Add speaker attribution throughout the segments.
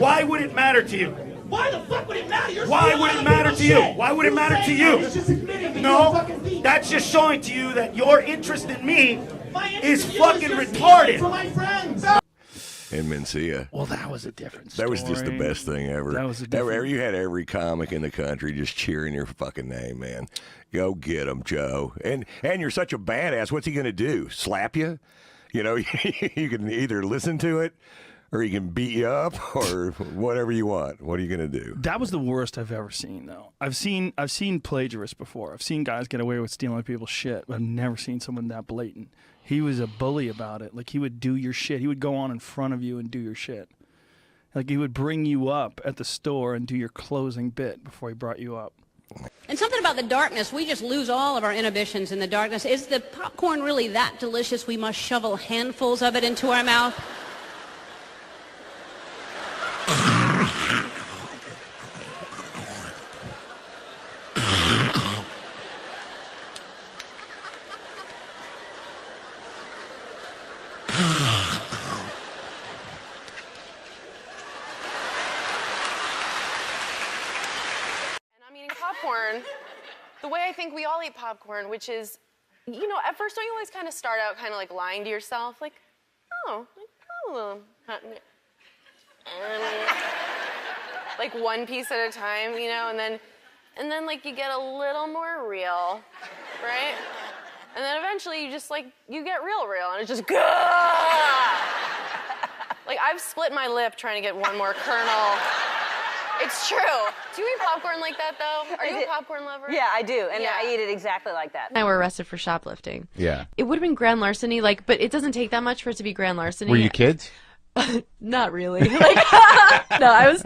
Speaker 1: Why would it matter to you?
Speaker 2: Why the fuck would it matter?
Speaker 1: Why would it matter to you? Why would it matter to you? No, that's just showing to you that your interest in me is fucking retarded.
Speaker 2: For my friends.
Speaker 3: And Mencia.
Speaker 4: Well, that was a different story.
Speaker 3: That was just the best thing ever.
Speaker 4: That was a different...
Speaker 3: You had every comic in the country just cheering your fucking name, man. Go get him, Joe. And you're such a badass. What's he going to do? Slap you? You know, you can either listen to it or he can beat you up or whatever you want. What are you going to do?
Speaker 4: That was the worst I've ever seen, though. I've seen plagiarists before. I've seen guys get away with stealing people's shit, but I've never seen someone that blatant. He was a bully about it. Like, he would do your shit. He would go on in front of you and do your shit. Like, he would bring you up at the store and do your closing bit before he brought you up.
Speaker 5: And something about the darkness, we just lose all of our inhibitions in the darkness. Is the popcorn really that delicious we must shovel handfuls of it into our mouth?
Speaker 6: Popcorn the way I think we all eat popcorn, which is, you know, at first don't you always kind of start out kind of like lying to yourself, like, oh, like one piece at a time, you know, and then like you get a little more real, right? And then eventually you just like, you get real, and it's just, gah! Like I've split my lip trying to get one more kernel. It's true. Do you eat popcorn like that, though? Are you a popcorn lover?
Speaker 7: Yeah, I do, and I eat it exactly like that.
Speaker 8: I were arrested for shoplifting.
Speaker 9: Yeah.
Speaker 8: It would have been grand larceny, like, but it doesn't take that much for it to be grand larceny.
Speaker 9: Were you kids?
Speaker 8: Not really. Like, no, I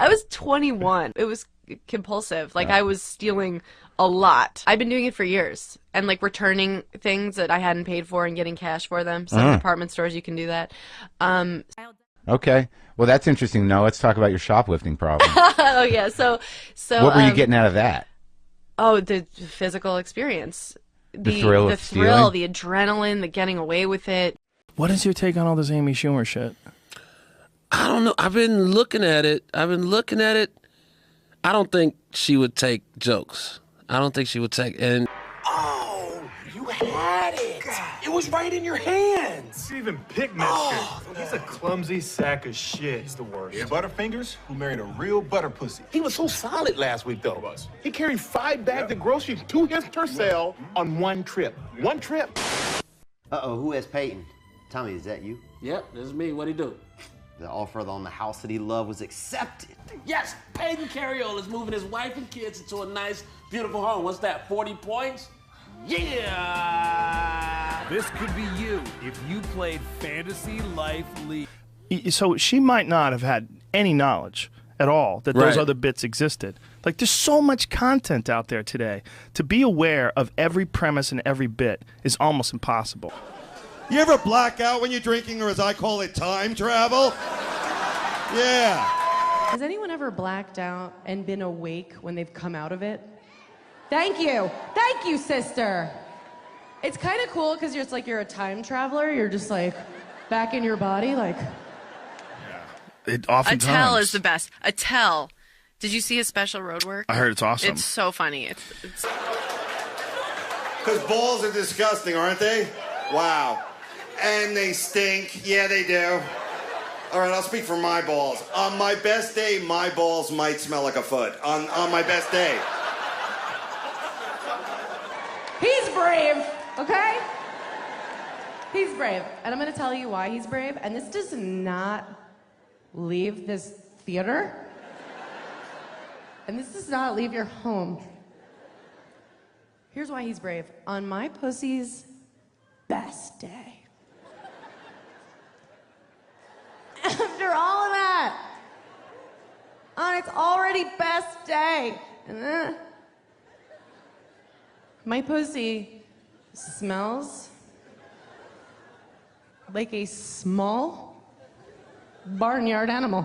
Speaker 8: was 21. It was compulsive. Like, I was stealing a lot. I've been doing it for years, and like returning things that I hadn't paid for and getting cash for them. Some department stores you can do that.
Speaker 9: Okay. Well, that's interesting. Now let's talk about your shoplifting problem.
Speaker 8: Oh yeah. So
Speaker 9: what were you getting out of that?
Speaker 8: Oh, the physical experience,
Speaker 9: the thrill,
Speaker 8: the adrenaline, the getting away with it.
Speaker 4: What is your take on all this Amy Schumer shit?
Speaker 10: I don't know. I've been looking at it. I don't think she would take jokes. I don't think she would take and.
Speaker 2: Oh, you had it. It was right in your hands.
Speaker 11: You even pigmented. He's a clumsy sack of shit. He's the worst.
Speaker 12: Yeah, Butterfingers, who married a real butter pussy.
Speaker 2: He was so solid last week, though. He carried 5 bags of groceries to his tercel on one trip. One trip.
Speaker 13: Uh-oh, who has Peyton? Tommy, is that you?
Speaker 10: Yep, this is me. What'd he do?
Speaker 13: The offer on the house that he loved was accepted.
Speaker 10: Yes, Peyton Carriole is moving his wife and kids into a nice, beautiful home. What's that, 40 points? Yeah!
Speaker 14: This could be you if you played Fantasy Life League.
Speaker 4: So she might not have had any knowledge at all that those other bits existed. Like, there's so much content out there today. To be aware of every premise and every bit is almost impossible.
Speaker 15: You ever black out when you're drinking, or as I call it, time travel? Yeah.
Speaker 16: Has anyone ever blacked out and been awake when they've come out of it? Thank you. Thank you, sister. It's kind of cool because it's like you're a time traveler. You're just like back in your body, like.
Speaker 4: It oftentimes.
Speaker 6: Attell is the best. Attell. Did you see his special road work?
Speaker 4: I heard it's awesome.
Speaker 6: It's so funny. It's...
Speaker 15: Because balls are disgusting, aren't they? Wow. And they stink. Yeah, they do. All right, I'll speak for my balls. On my best day, my balls might smell like a foot. On my best day.
Speaker 16: He's brave, okay? He's brave. And I'm going to tell you why he's brave. And this does not leave this theater. And this does not leave your home. Here's why he's brave. On my pussy's best day. After all of that, on its already best day, my pussy smells like a small barnyard animal,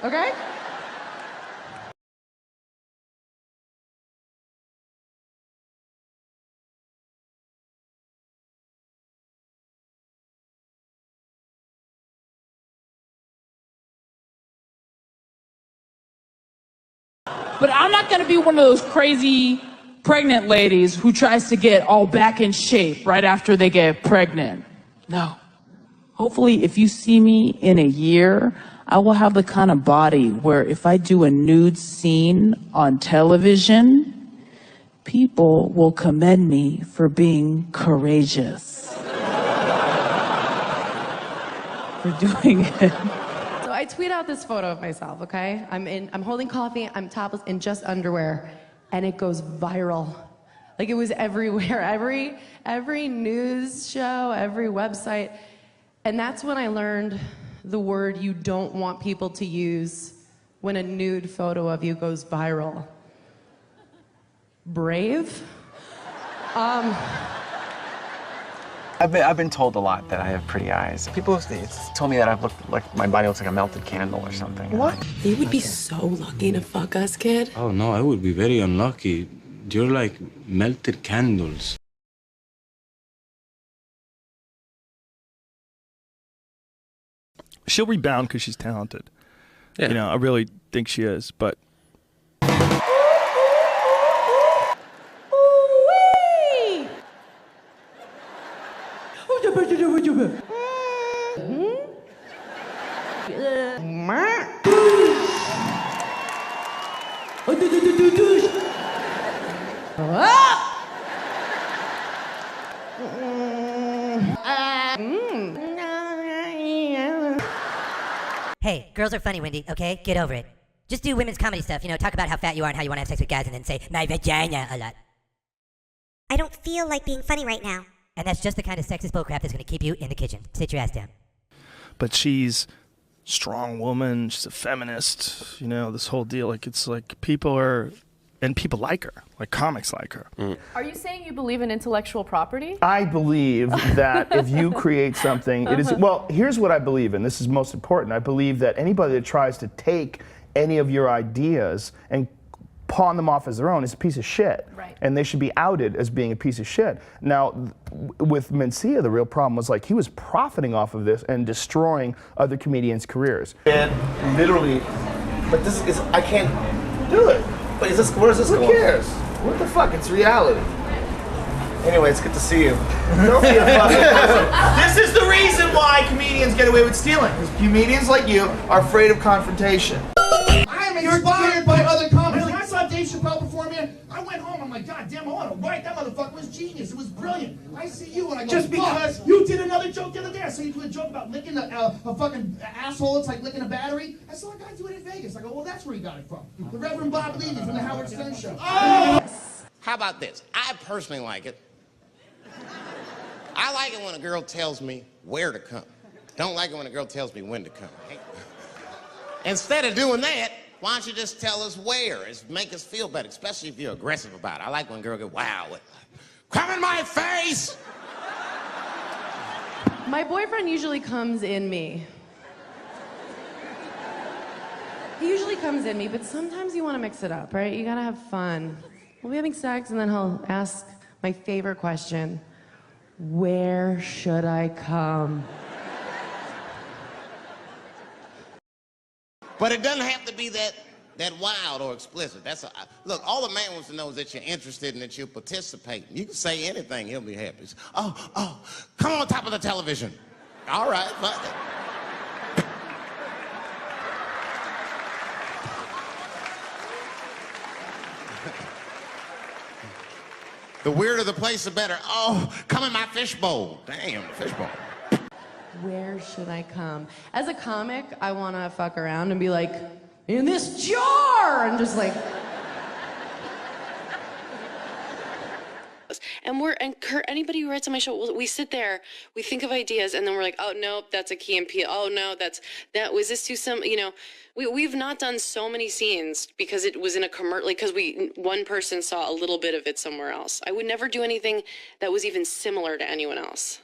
Speaker 16: okay?
Speaker 17: But I'm not going to be one of those crazy pregnant ladies who tries to get all back in shape right after they get pregnant. No. Hopefully, if you see me in a year, I will have the kind of body where if I do a nude scene on television, people will commend me for being courageous. For doing it.
Speaker 16: So I tweet out this photo of myself, okay? I'm holding coffee, I'm topless in just underwear, and it goes viral. Like it was everywhere, every news show, every website. And that's when I learned the word you don't want people to use when a nude photo of you goes viral. Brave?
Speaker 18: I've been told a lot that I have pretty eyes. People told me that I've looked like my body looks like a melted candle or something.
Speaker 19: What? You would be so lucky to fuck us, kid.
Speaker 20: Oh no, I would be very unlucky. You're like melted candles.
Speaker 4: She'll rebound because she's talented.
Speaker 10: Yeah.
Speaker 4: You know, I really think she is, but
Speaker 21: Hey, girls are funny, Wendy, okay? Get over it. Just do women's comedy stuff, you know, talk about how fat you are and how you want to have sex with guys and then say, my vagina a lot.
Speaker 22: I don't feel like being funny right now.
Speaker 21: And that's just the kind of sexist bullcrap that's going to keep you in the kitchen. Sit your ass down.
Speaker 4: but she's a strong woman. She's a feminist. You know, this whole deal. Like, it's like people like her. Like, comics like her.
Speaker 23: Are you saying you believe in intellectual property?
Speaker 1: I believe that if you create something, it is, well, here's what I believe in. This is most important. I believe that anybody that tries to take any of your ideas and pawn them off as their own is a piece of shit.
Speaker 23: Right.
Speaker 1: And they should be outed as being a piece of shit. Now, with Mencia, the real problem was like he was profiting off of this and destroying other comedians' careers.
Speaker 2: And literally, but this is, I can't do it. But is this, where is this going? Who cares? What the fuck? It's reality. Anyway, it's good to see you. Don't be a fucking person. This is the reason why comedians get away with stealing. Because comedians like you are afraid of confrontation.
Speaker 24: I am inspired by other comics. When I saw Dave Chappelle perform here, I went home. I'm like, God damn, I want to write. That motherfucker was genius. It was brilliant. I see you and I go, just because you did another joke the other day. I saw you do a joke about licking a fucking asshole. It's like licking a battery. I saw a guy do it in Vegas. I go, well, that's where he got it from. The Reverend Bob Levy from the Howard Stern Show.
Speaker 25: Oh! How about this? I personally like it. I like it when a girl tells me where to come. Don't like it when a girl tells me when to come. Hey. Instead of doing that, why don't you just tell us where? It's make us feel better, especially if you're aggressive about it. I like when a girl goes, wow, come in my face!
Speaker 16: My boyfriend usually comes in me. He usually comes in me, but sometimes you want to mix it up, right? You gotta have fun. We'll be having sex, and then he'll ask my favorite question, where should I come?
Speaker 25: But it doesn't have to be that wild or explicit. Look, all the man wants to know is that you're interested and that you're participating. You can say anything, he'll be happy. Oh, come on top of the television. All right, but... The weirder the place, the better. Oh, come in my fishbowl. Damn, fishbowl.
Speaker 16: Where should I come? As a comic, I want to fuck around and be like, in this jar! And just like...
Speaker 26: And Kurt, anybody who writes on my show, we sit there, we think of ideas, and then we're like, oh, no, that's a Key and Peele. Oh, no, was this too some, you know, we've not done so many scenes because it was in a commercial, like, because one person saw a little bit of it somewhere else. I would never do anything that was even similar to anyone else.